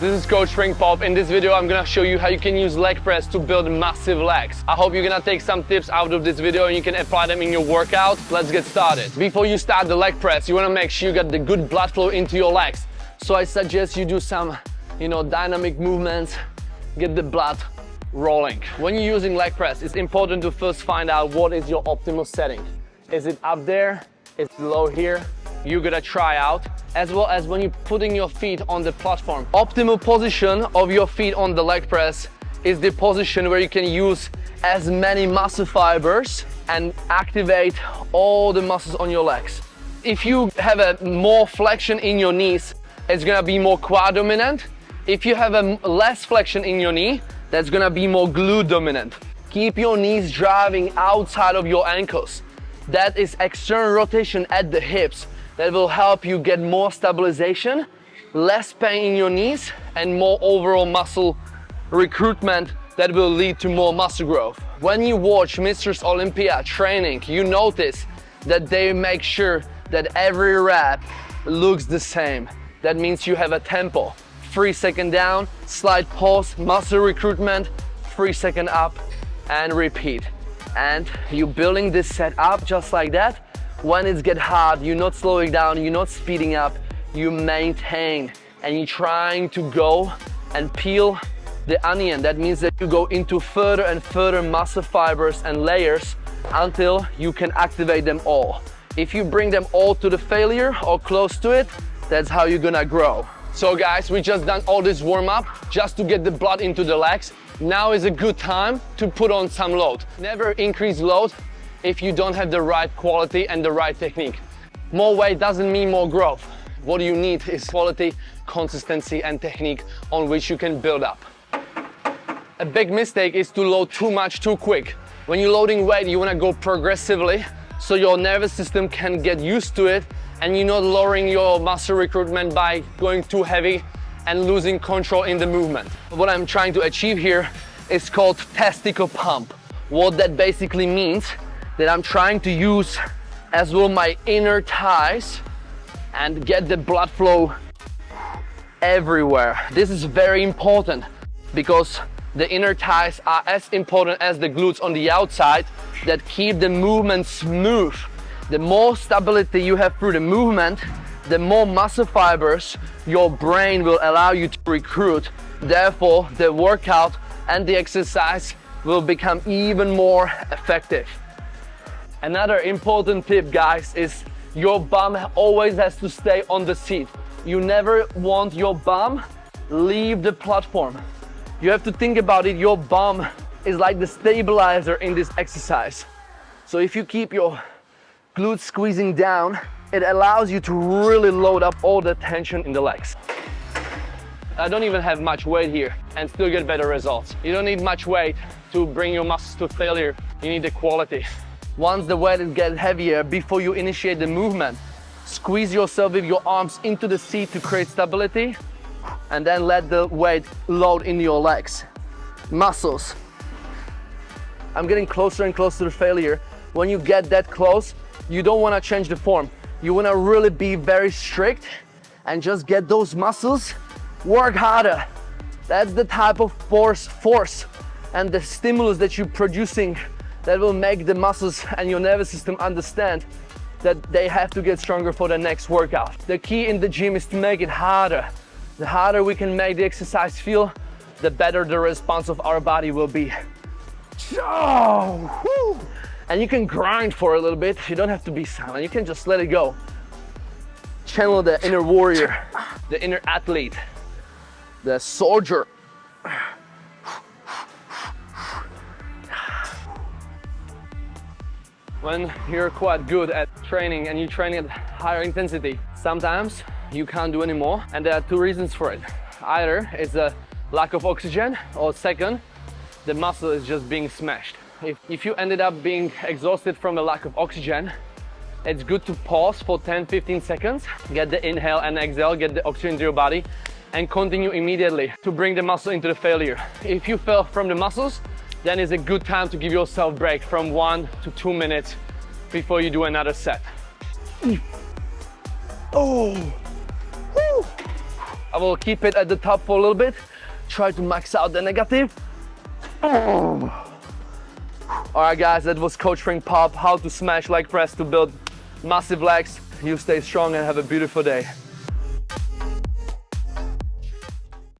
This is Coach Frank Pop. In this video, I'm gonna show you how you can use leg press to build massive legs. I hope you're gonna take some tips out of this video and you can apply them in your workout. Let's get started. Before you start the leg press, you wanna make sure you got the good blood flow into your legs. So I suggest you do some, dynamic movements, get the blood rolling. When you're using leg press, it's important to first find out what is your optimal setting. Is it up there? Is it low here? You gotta try out, as well as when you're putting your feet on the platform. Optimal position of your feet on the leg press is the position where you can use as many muscle fibers and activate all the muscles on your legs. If you have a more flexion in your knees, it's gonna be more quad dominant. If you have a less flexion in your knee, that's gonna be more glute dominant. Keep your knees driving outside of your ankles. That is external rotation at the hips. That will help you get more stabilization, less pain in your knees, and more overall muscle recruitment that will lead to more muscle growth. When you watch Mr. Olympia training, you notice that they make sure that every rep looks the same. That means you have a tempo. 3 seconds down, slight pause, muscle recruitment, 3 seconds up, and repeat. And you're building this set up just like that. When it gets hard, you're not slowing down, you're not speeding up, you maintain, and you're trying to go and peel the onion. That means that you go into further and further muscle fibers and layers until you can activate them all. If you bring them all to the failure or close to it, that's how you're gonna grow. So guys, we just done all this warm up just to get the blood into the legs. Now is a good time to put on some load. Never increase load if you don't have the right quality and the right technique. More weight doesn't mean more growth. What you need is quality, consistency, and technique on which you can build up. A big mistake is to load too much too quick. When you're loading weight, you wanna go progressively so your nervous system can get used to it and you're not lowering your muscle recruitment by going too heavy and losing control in the movement. What I'm trying to achieve here is called testicle pump. What that basically means that I'm trying to use as well my inner thighs and get the blood flow everywhere. This is very important because the inner thighs are as important as the glutes on the outside that keep the movement smooth. The more stability you have through the movement, the more muscle fibers your brain will allow you to recruit. Therefore, the workout and the exercise will become even more effective. Another important tip, guys, is your bum always has to stay on the seat. You never want your bum leave the platform. You have to think about it, your bum is like the stabilizer in this exercise. So if you keep your glutes squeezing down, it allows you to really load up all the tension in the legs. I don't even have much weight here and still get better results. You don't need much weight to bring your muscles to failure. You need the quality. Once the weight gets heavier, before you initiate the movement, squeeze yourself with your arms into the seat to create stability and then let the weight load in your legs. Muscles. I'm getting closer and closer to failure. When you get that close, you don't want to change the form. You want to really be very strict and just get those muscles, work harder. That's the type of force and the stimulus that you're producing that will make the muscles and your nervous system understand that they have to get stronger for the next workout. The key in the gym is to make it harder. The harder we can make the exercise feel, the better the response of our body will be. And you can grind for a little bit. You don't have to be silent. You can just let it go. Channel the inner warrior, the inner athlete, the soldier. When you're quite good at training and you train at higher intensity, sometimes you can't do anymore, and there are two reasons for it. Either it's a lack of oxygen, or second, the muscle is just being smashed. If you ended up being exhausted from the lack of oxygen, it's good to pause for 10-15 seconds, get the inhale and exhale, get the oxygen to your body, and continue immediately to bring the muscle into the failure. If you fail from the muscles, then it's a good time to give yourself a break from 1 to 2 minutes before you do another set. Oh. Woo. I will keep it at the top for a little bit. Try to max out the negative. All right, guys, that was Coach Frank Popp, how to smash leg press to build massive legs. You stay strong and have a beautiful day.